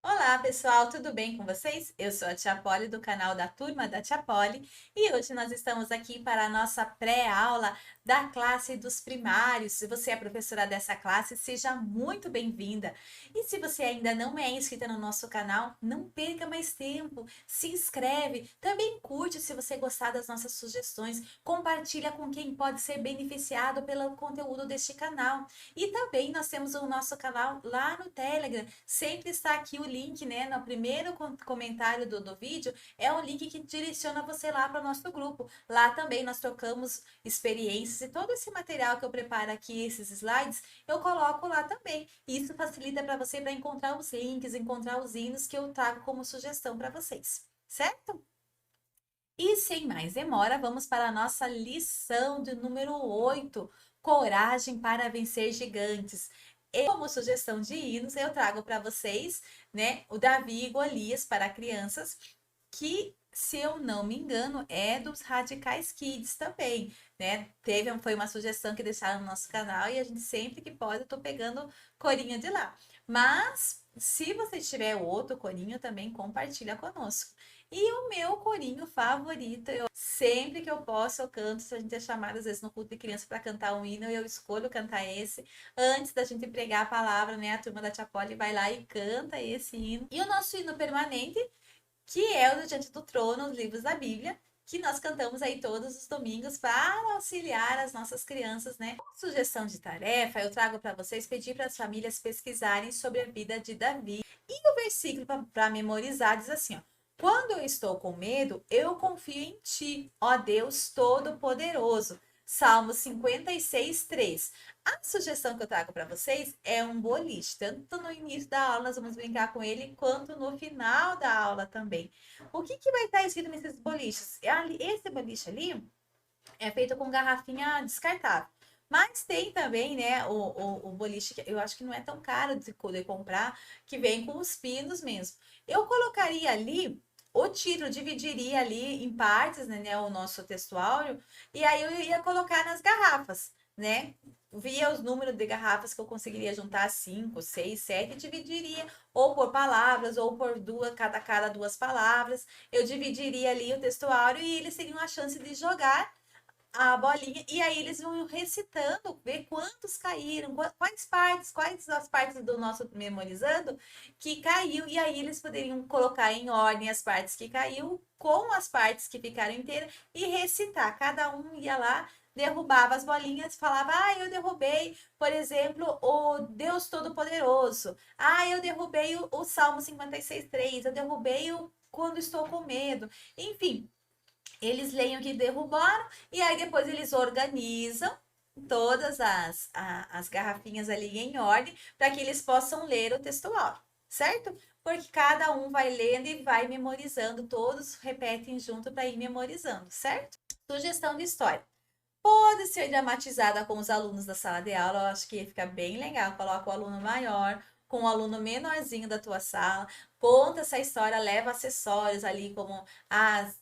Olá, pessoal, tudo bem com vocês? Eu sou a Tia Polly do canal da Turma da Tia Polly e hoje nós estamos aqui para a nossa pré-aula da classe dos primários. Se você é professora dessa classe, seja muito bem-vinda. E se você ainda não é inscrita no nosso canal, não perca mais tempo. Se inscreve, também curte se você gostar das nossas sugestões, compartilha com quem pode ser beneficiado pelo conteúdo deste canal. E também nós temos o nosso canal lá no Telegram. Sempre está aqui o link, né? No primeiro comentário do vídeo, é um link que direciona você lá para o nosso grupo. Lá também nós trocamos experiências e todo esse material que eu preparo aqui, esses slides, eu coloco lá também. E isso facilita para você para encontrar os links, encontrar os hinos que eu trago como sugestão para vocês, certo? E sem mais demora, vamos para a nossa lição de número 8, Coragem para Vencer Gigantes. E como sugestão de hinos, eu trago para vocês, né, o Davi e Golias para crianças, que, se eu não me engano, é dos Radicais Kids também, né? Foi uma sugestão que deixaram no nosso canal e a gente sempre que pode, eu tô pegando corinho de lá. Mas, se você tiver outro corinho, também compartilha conosco. E o meu corinho favorito, sempre que eu posso, eu canto. Se a gente é chamado, às vezes, no culto de criança para cantar um hino, eu escolho cantar esse. Antes da gente pregar a palavra, né? A turma da Tia Polly vai lá e canta esse hino. E o nosso hino permanente, que é o do Diante do Trono, os livros da Bíblia, que nós cantamos aí todos os domingos para auxiliar as nossas crianças, né? Como sugestão de tarefa, eu trago para vocês pedir para as famílias pesquisarem sobre a vida de Davi. E o versículo para memorizar diz assim, ó: quando eu estou com medo, eu confio em ti, ó Deus Todo-Poderoso. Salmo 56, 3. A sugestão que eu trago para vocês é um boliche. Tanto no início da aula nós vamos brincar com ele, quanto no final da aula também. O que, que vai estar escrito nesses boliches? Esse boliche ali é feito com garrafinha descartável. Mas tem também, né, o boliche, que eu acho que não é tão caro de comprar, que vem com os pinos mesmo. Eu colocaria ali o tiro, dividiria ali em partes, né, o nosso textuário, e aí eu ia colocar nas garrafas, né? Via os números de garrafas que eu conseguiria juntar, 5, 6, 7, e dividiria ou por palavras, ou por duas, cada duas palavras. Eu dividiria ali o textuário e eles teriam a chance de jogar a bolinha, e aí eles vão recitando, ver quantos caíram, quais as partes do nosso memorizando que caiu, e aí eles poderiam colocar em ordem as partes que caiu com as partes que ficaram inteiras e recitar. Cada um ia lá, derrubava as bolinhas, falava: ah, eu derrubei, por exemplo, o Deus Todo-Poderoso. Ah, eu derrubei o Salmo 56,3. Eu derrubei o Quando Estou com Medo. Enfim, eles leem o que derrubaram e aí depois eles organizam todas as garrafinhas ali em ordem para que eles possam ler o textual, certo? Porque cada um vai lendo e vai memorizando, todos repetem junto para ir memorizando, certo? Sugestão de história. Pode ser dramatizada com os alunos da sala de aula, eu acho que fica bem legal. Coloca o aluno maior com o aluno menorzinho da tua sala, conta essa história, leva acessórios ali como as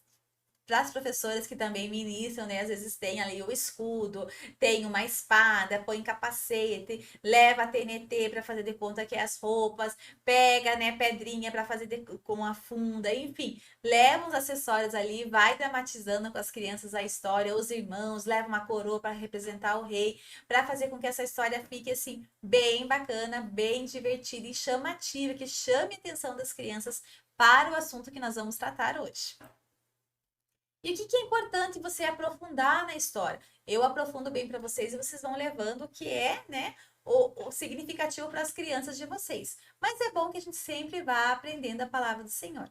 para as professoras que também ministram, né? Às vezes tem ali o escudo, tem uma espada, põe capacete, leva a TNT para fazer de conta que é as roupas, pega, né, pedrinha para fazer com a funda, enfim, leva os acessórios ali, vai dramatizando com as crianças a história, os irmãos, leva uma coroa para representar o rei, para fazer com que essa história fique assim bem bacana, bem divertida e chamativa, que chame a atenção das crianças para o assunto que nós vamos tratar hoje. E o que, que é importante você aprofundar na história? Eu aprofundo bem para vocês e vocês vão levando o que é, né, o significativo para as crianças de vocês. Mas é bom que a gente sempre vá aprendendo a palavra do Senhor.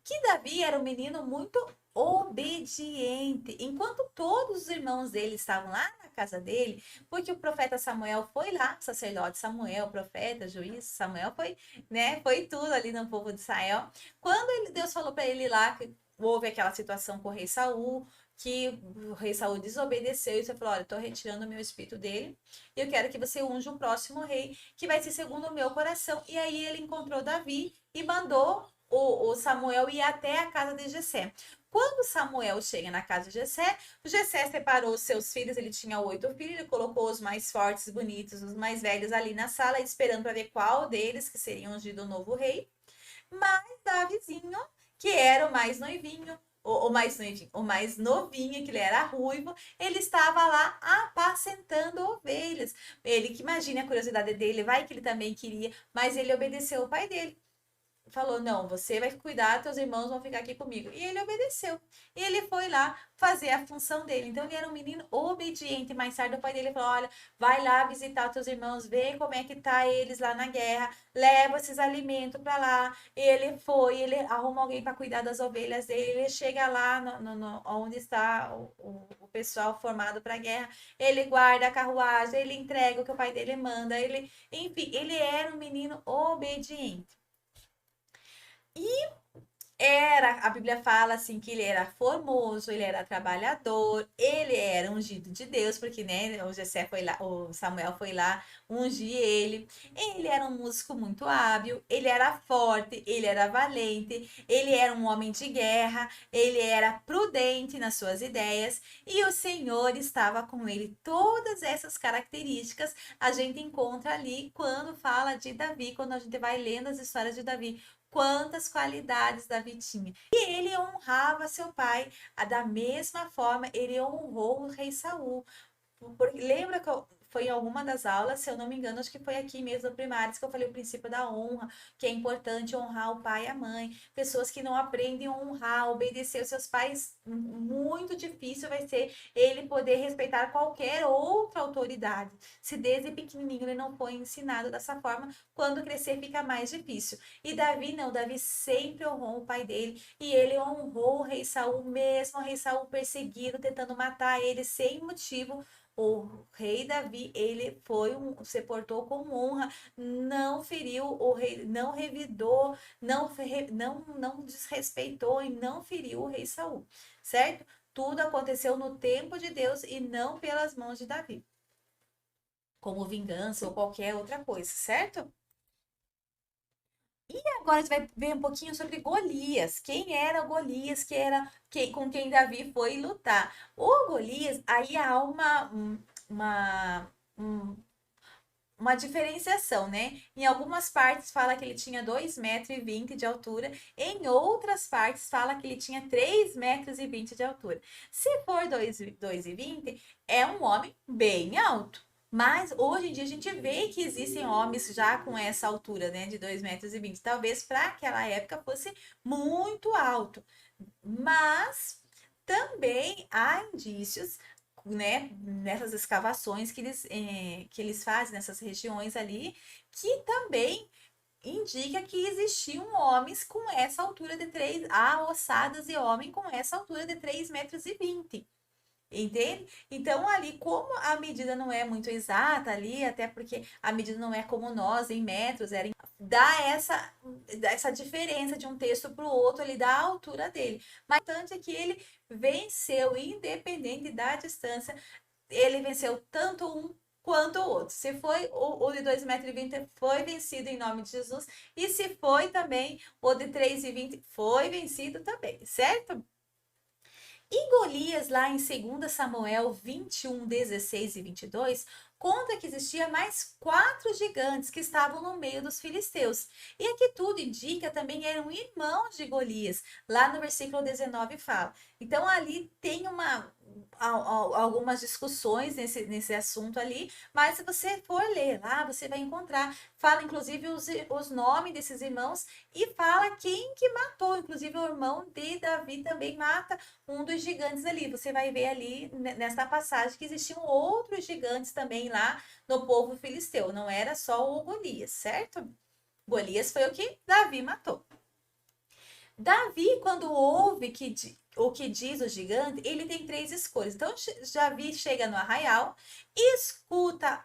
Que Davi era um menino muito obediente, enquanto todos os irmãos dele estavam lá na casa dele, porque o profeta Samuel foi lá, o sacerdote Samuel, profeta, juiz, Samuel foi, né, foi tudo ali no povo de Israel. Quando Deus falou para ele lá que houve aquela situação com o rei Saul, que o rei Saul desobedeceu, e você falou: olha, eu estou retirando o meu espírito dele, e eu quero que você unja o próximo rei, que vai ser segundo o meu coração. E aí ele encontrou Davi e mandou o Samuel ir até a casa de Jessé. Quando Samuel chega na casa de Jessé, o Jessé separou os seus filhos, ele tinha 8 filhos, ele colocou os mais fortes, bonitos, os mais velhos ali na sala, esperando para ver qual deles que seria ungido o novo rei. Mas Davizinho, que era o mais noivinho, o mais noivinho, o mais novinho, que ele era ruivo, ele estava lá apacentando ovelhas. Ele que imagine a curiosidade dele, vai que ele também queria, mas ele obedeceu o pai dele. Falou: Não, você vai cuidar, teus irmãos vão ficar aqui comigo. E ele obedeceu. E ele foi lá fazer a função dele. Então ele era um menino obediente. Mais tarde o pai dele falou: Olha, vai lá visitar teus irmãos, vê como é que tá eles lá na guerra, leva esses alimentos para lá. Ele foi, ele arruma alguém para cuidar das ovelhas dele. Ele chega lá onde está o pessoal formado para a guerra. Ele guarda a carruagem, ele entrega o que o pai dele manda. Enfim, ele era um menino obediente. A Bíblia fala assim que ele era formoso, ele era trabalhador, ele era ungido de Deus, porque né, o Jessé foi lá, o Samuel foi lá ungir ele. Ele era um músico muito hábil, ele era forte, ele era valente, ele era um homem de guerra, ele era prudente nas suas ideias e o Senhor estava com ele. Todas essas características a gente encontra ali quando fala de Davi, quando a gente vai lendo as histórias de Davi. Quantas qualidades Davi tinha. E ele honrava seu pai. Da mesma forma, ele honrou o rei Saul. Porque, lembra que foi em alguma das aulas, se eu não me engano, acho que foi aqui mesmo no primário, que eu falei o princípio da honra, que é importante honrar o pai e a mãe. Pessoas que não aprendem a honrar, obedecer os seus pais, muito difícil vai ser ele poder respeitar qualquer outra autoridade. Se desde pequenininho ele não foi ensinado dessa forma, quando crescer fica mais difícil. E Davi não, Davi sempre honrou o pai dele e ele honrou o rei Saul, mesmo o rei Saul perseguido, tentando matar ele sem motivo. O rei Davi, ele se portou com honra, não feriu o rei, não revidou, não desrespeitou e não feriu o rei Saul, certo? Tudo aconteceu no tempo de Deus e não pelas mãos de Davi, como vingança ou qualquer outra coisa, certo? E agora a gente vai ver um pouquinho sobre Golias. Quem era Golias, com quem Davi foi lutar? O Golias, aí há uma, um- uma diferenciação, né? Em algumas partes fala que ele tinha 2,20 m de altura, em outras partes fala que ele tinha 3,20 m de altura. Se for 2,20 m, é um homem bem alto. Mas hoje em dia a gente vê que existem homens já com essa altura, né, de 2,20 m. Talvez para aquela época fosse muito alto. Mas também há indícios, né, nessas escavações que eles fazem nessas regiões ali, que também indica que existiam homens com essa altura de 3, há ossadas de homem com essa altura de 3,20 m. Entende? Então, ali, como a medida não é muito exata ali, até porque a medida não é como nós, em metros, dá essa diferença de um texto para o outro, ele dá a altura dele. Mas o importante é que ele venceu, independente da distância, ele venceu tanto um quanto o outro. Se foi o de 2,20 m, foi vencido em nome de Jesus, e se foi também o de 3,20 m, foi vencido também, certo? E Golias, lá em 2 Samuel 21, 16 e 22, conta que existia mais 4 gigantes que estavam no meio dos filisteus. E aqui tudo indica também eram irmãos de Golias. Lá no versículo 19 fala. Então ali tem algumas discussões nesse assunto ali, mas se você for ler lá, você vai encontrar. Fala inclusive os nomes desses irmãos e fala quem que matou. Inclusive o irmão de Davi também mata um dos gigantes ali. Você vai ver ali nesta passagem que existiam outros gigantes também lá no povo filisteu. Não era só o Golias, certo? Golias foi o que Davi matou. Davi, quando ouve o que diz o gigante, ele tem 3 escolhas. Então, Davi chega no arraial, escuta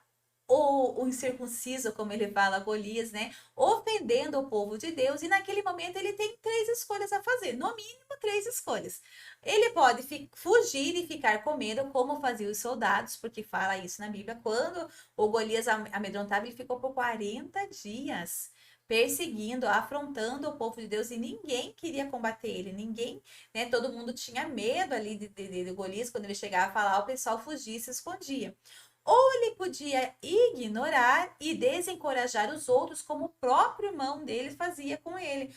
o incircunciso, como ele fala, Golias, né? Ofendendo o povo de Deus, e naquele momento ele tem 3 escolhas a fazer, no mínimo 3 escolhas. Ele pode fugir e ficar com medo, como faziam os soldados, porque fala isso na Bíblia. Quando o Golias amedrontava, ele ficou por 40 dias perseguindo, afrontando o povo de Deus e ninguém queria combater ele, ninguém, né? Todo mundo tinha medo ali de Golias, quando ele chegava a falar, o pessoal fugia e se escondia. Ou ele podia ignorar e desencorajar os outros, como o próprio irmão dele fazia com ele.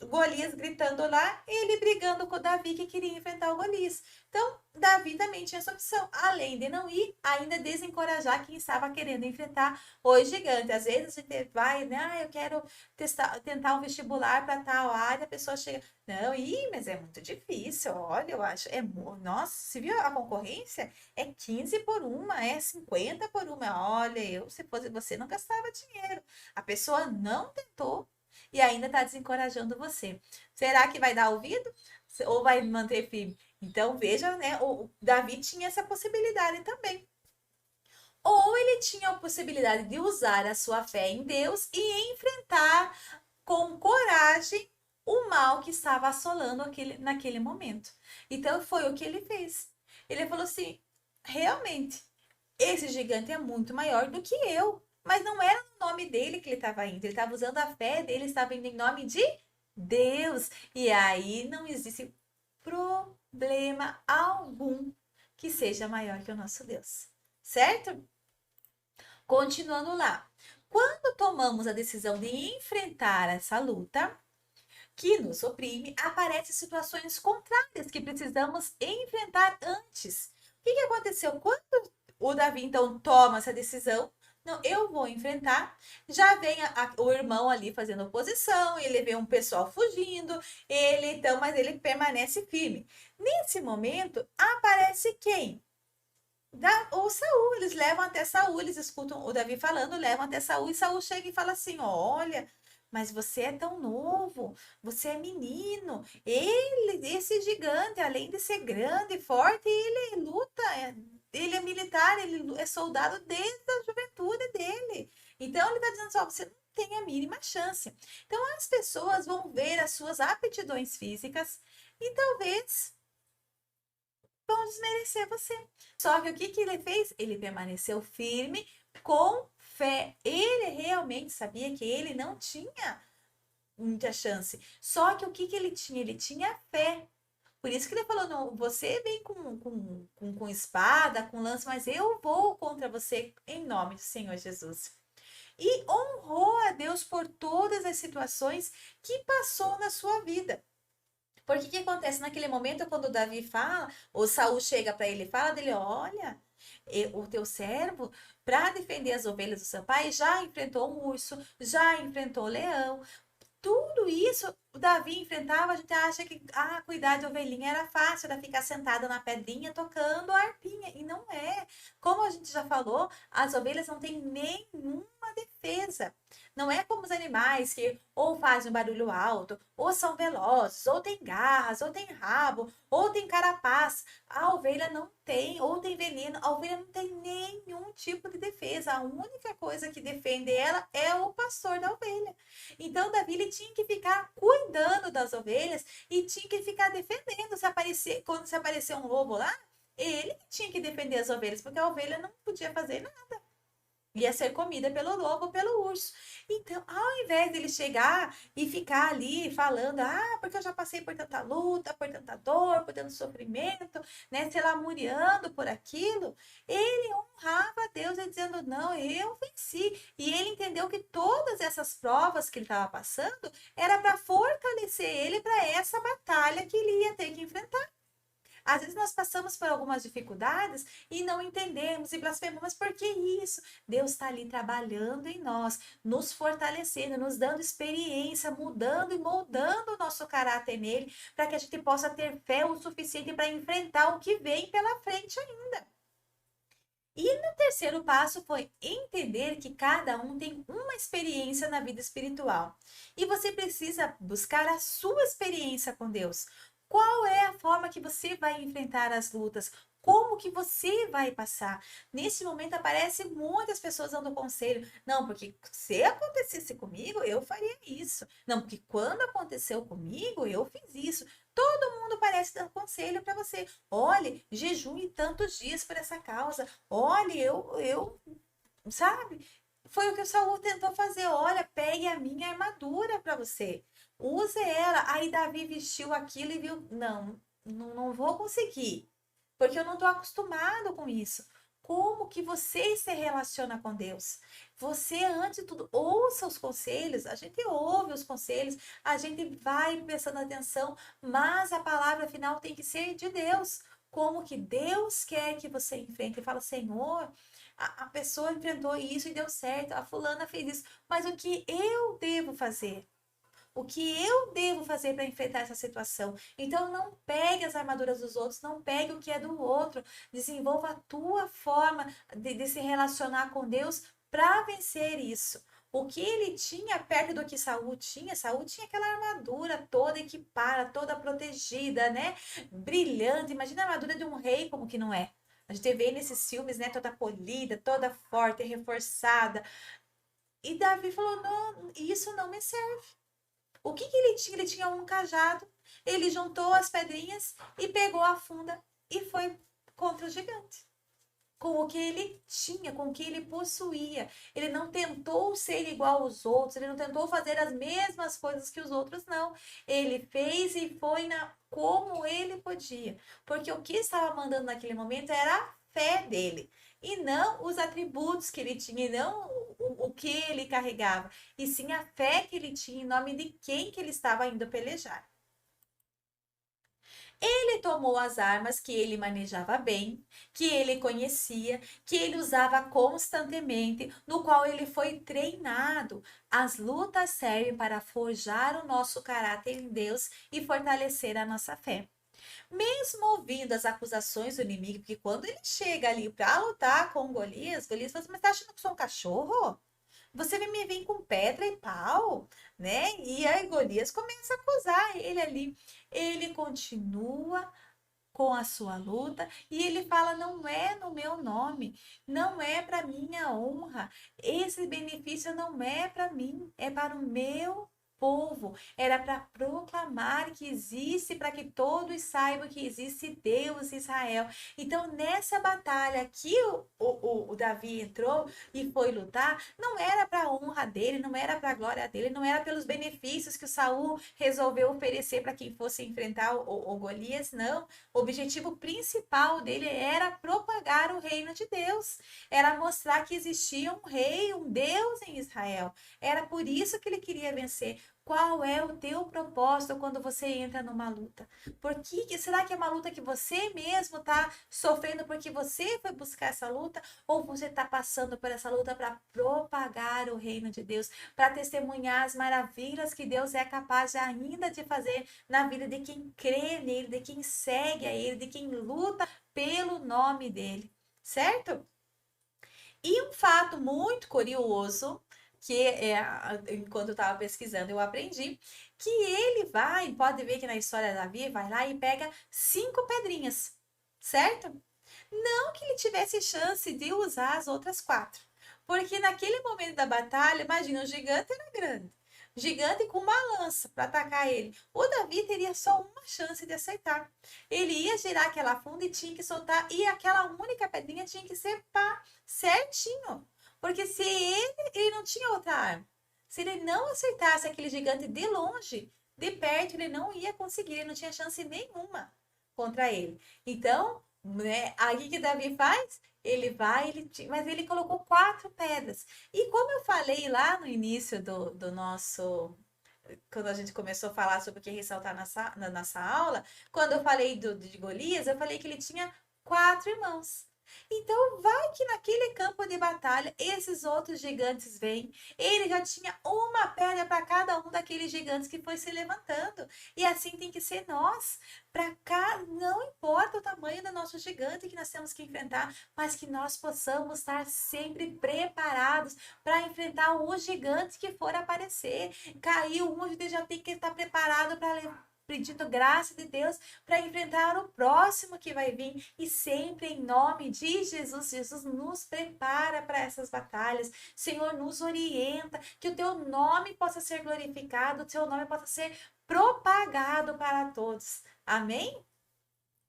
Golias gritando lá, ele brigando com o Davi que queria enfrentar o Golias. Então, Davi também tinha essa opção, além de não ir, ainda desencorajar quem estava querendo enfrentar o gigante. Às vezes a gente vai, né? Ah, eu quero tentar um vestibular para tal área, a pessoa chega, não, mas é muito difícil, olha, eu acho, nossa, se viu a concorrência? É 15 por uma, é 50 por uma. Olha, se fosse você, não gastava dinheiro. A pessoa não tentou e ainda está desencorajando você. Será que vai dar ouvido? Ou vai manter firme? Então, veja, né? O Davi tinha essa possibilidade também. Ou ele tinha a possibilidade de usar a sua fé em Deus e enfrentar com coragem o mal que estava assolando naquele momento. Então, foi o que ele fez. Ele falou assim: realmente, esse gigante é muito maior do que eu. Mas não era o nome dele que ele estava indo. Ele estava usando a fé dele, estava indo em nome de Deus. E aí não existe problema algum que seja maior que o nosso Deus. Certo? Continuando lá. Quando tomamos a decisão de enfrentar essa luta que nos oprime, aparecem situações contrárias que precisamos enfrentar antes. O que aconteceu? Quando o Davi, então, toma essa decisão, não, eu vou enfrentar, já vem o irmão ali fazendo oposição, ele vê um pessoal fugindo, mas ele permanece firme. Nesse momento, aparece quem? O Saul, eles levam até Saul, eles escutam o Davi falando, levam até Saul, e Saul chega e fala assim: olha, mas você é tão novo, você é menino, esse gigante, além de ser grande e forte, ele luta, ele é militar, ele é soldado desde a juventude dele. Então ele está dizendo só, você não tem a mínima chance. Então as pessoas vão ver as suas aptidões físicas e talvez vão desmerecer você. Só que o que ele fez? Ele permaneceu firme com fé. Ele realmente sabia que ele não tinha muita chance. Só que o que ele tinha? Ele tinha fé. Por isso que ele falou: não, você vem com espada, com lança, mas eu vou contra você em nome do Senhor Jesus. E honrou a Deus por todas as situações que passou na sua vida. Porque o que acontece naquele momento, quando o Davi fala, o Saul chega para ele e fala dele: olha, o teu servo, para defender as ovelhas do seu pai, já enfrentou um urso, já enfrentou o leão. Tudo isso o Davi enfrentava. A gente acha que cuidar de ovelhinha era fácil, era ficar sentada na pedrinha tocando a arpinha. E não é. Como a gente já falou, as ovelhas não têm nenhuma defesa. Não é como os animais que ou fazem um barulho alto, ou são velozes, ou tem garras, ou tem rabo, ou tem carapaz. A ovelha não tem, ou tem veneno. A ovelha não tem nenhum tipo de defesa. A única coisa que defende ela é o pastor da ovelha. Então, Davi ele tinha que ficar cuidando das ovelhas e tinha que ficar defendendo. Quando se aparecer um lobo lá, ele tinha que defender as ovelhas, porque a ovelha não podia fazer nada. Ia ser comida pelo lobo, pelo urso. Então, ao invés dele chegar e ficar ali falando, porque eu já passei por tanta luta, por tanta dor, por tanto sofrimento, né, se lamuriando por aquilo, ele honrava a Deus e dizendo: não, eu venci. E ele entendeu que todas essas provas que ele estava passando era para fortalecer ele para essa batalha que ele ia ter que enfrentar. Às vezes nós passamos por algumas dificuldades e não entendemos e blasfemamos, mas por que isso? Deus está ali trabalhando em nós, nos fortalecendo, nos dando experiência, mudando e moldando o nosso caráter nele, para que a gente possa ter fé o suficiente para enfrentar o que vem pela frente ainda. E no terceiro passo foi entender que cada um tem uma experiência na vida espiritual. E você precisa buscar a sua experiência com Deus. Qual é a forma que você vai enfrentar as lutas? Como que você vai passar? Nesse momento aparece muitas pessoas dando conselho. Não, porque se acontecesse comigo, eu faria isso. Não, porque quando aconteceu comigo, eu fiz isso. Todo mundo parece dar conselho para você. Olhe, jejue tantos dias por essa causa. Olhe, sabe? Foi o que o Saul tentou fazer. Olha, pegue a minha armadura para você. Use ela. Aí Davi vestiu aquilo e viu, não vou conseguir, porque eu não estou acostumado com isso. como que você se relaciona com Deus. Você, antes de tudo, ouça os conselhos, a gente ouve os conselhos, a gente vai prestando atenção, mas a palavra final tem que ser de Deus. Como que Deus quer que você enfrente. Ele fala, Senhor, a pessoa enfrentou isso e deu certo, a fulana fez isso, mas o que eu devo fazer? O que eu devo fazer para enfrentar essa situação? Então, não pegue as armaduras dos outros, não pegue o que é do outro. Desenvolva a tua forma de se relacionar com Deus para vencer isso. O que ele tinha perto do que Saul tinha aquela armadura toda equipada, toda protegida, né? Brilhante. Imagina a armadura de um rei, como que não é? A gente vê nesses filmes, né? Toda polida, toda forte, reforçada. E Davi falou: não, isso não me serve. O que que ele tinha? Ele tinha um cajado, ele juntou as pedrinhas e pegou a funda e foi contra o gigante. Com o que ele tinha, com o que ele possuía. Ele não tentou ser igual aos outros, ele não tentou fazer as mesmas coisas que os outros, não. Ele fez e foi como ele podia. Porque o que estava mandando naquele momento era a fé dele. E não os atributos que ele tinha, e não o que ele carregava. E sim a fé que ele tinha em nome de quem que ele estava indo pelejar. Ele tomou as armas que ele manejava bem, que ele conhecia, que ele usava constantemente, no qual ele foi treinado. As lutas servem para forjar o nosso caráter em Deus e fortalecer a nossa fé. Mesmo ouvindo as acusações do inimigo, porque quando ele chega ali para lutar com Golias fala assim, mas tá achando que eu sou um cachorro? Você me vem com pedra e pau, né? E aí Golias começa a acusar ele ali. Ele continua com a sua luta e ele fala: não é no meu nome, não é para minha honra, esse benefício não é para mim, é para o meu povo, era para proclamar que existe, para que todos saibam que existe Deus Israel. Então, nessa batalha que o Davi entrou e foi lutar, não era para a honra dele, não era para a glória dele, não era pelos benefícios que o Saul resolveu oferecer para quem fosse enfrentar o Golias, não. O objetivo principal dele era propagar o reino de Deus, era mostrar que existia um rei, um Deus em Israel. Era por isso que ele queria vencer. Qual é o teu propósito quando você entra numa luta? Por que será que é uma luta que você mesmo está sofrendo porque você foi buscar essa luta? Ou você está passando por essa luta para propagar o reino de Deus, para testemunhar as maravilhas que Deus é capaz de ainda de fazer na vida de quem crê nele, de quem segue a ele, de quem luta pelo nome dele, certo? E um fato muito curioso, que enquanto eu estava pesquisando, eu aprendi, que ele vai, pode ver que na história da Davi, vai lá e pega 5 pedrinhas, certo? Não que ele tivesse chance de usar as outras 4. Porque naquele momento da batalha, imagina, o gigante era grande. Gigante com uma lança para atacar ele. O Davi teria só uma chance de acertar. Ele ia girar aquela funda e tinha que soltar. E aquela única pedrinha tinha que ser pá, certinho. Porque se ele não tinha outra arma. Se ele não acertasse aquele gigante de longe, de perto, ele não ia conseguir. Ele não tinha chance nenhuma contra ele. Então, né? Aí o que Davi faz? Ele vai, mas ele colocou 4 pedras. E como eu falei lá no início do nosso, quando a gente começou a falar sobre o que ressaltar na nossa aula, quando eu falei de Golias, eu falei que ele tinha 4 irmãos. Então, vai que naquele campo de batalha, esses outros gigantes vêm. Ele já tinha uma pedra para cada um daqueles gigantes que foi se levantando. E assim tem que ser nós. Para cá, não importa o tamanho do nosso gigante que nós temos que enfrentar, mas que nós possamos estar sempre preparados para enfrentar o gigante que for aparecer. Caiu um, a gente já tem que estar preparado para pedindo graça de Deus para enfrentar o próximo que vai vir e sempre em nome de Jesus. Jesus nos prepara para essas batalhas. Senhor, nos orienta, que o teu nome possa ser glorificado, o teu nome possa ser propagado para todos. Amém?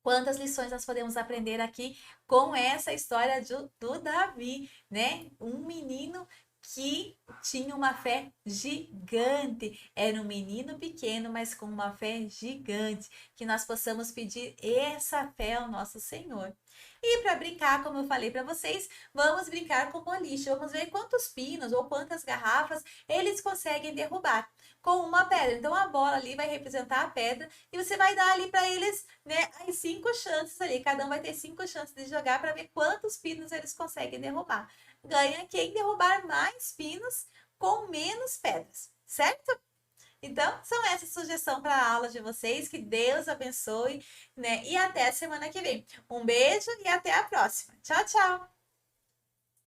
Quantas lições nós podemos aprender aqui com essa história do Davi, né? Um menino que tinha uma fé gigante. Era um menino pequeno, mas com uma fé gigante. Que nós possamos pedir essa fé ao nosso Senhor. E para brincar, como eu falei para vocês, vamos brincar com boliche. Vamos ver quantos pinos ou quantas garrafas eles conseguem derrubar com uma pedra. Então a bola ali vai representar a pedra e você vai dar ali para eles, né, as 5 chances ali. Cada um vai ter 5 chances de jogar para ver quantos pinos eles conseguem derrubar. Ganha quem derrubar mais pinos com menos pedras, certo? Então, são essa sugestão para a aula de vocês. Que Deus abençoe, né? E até a semana que vem. Um beijo e até a próxima. Tchau, tchau!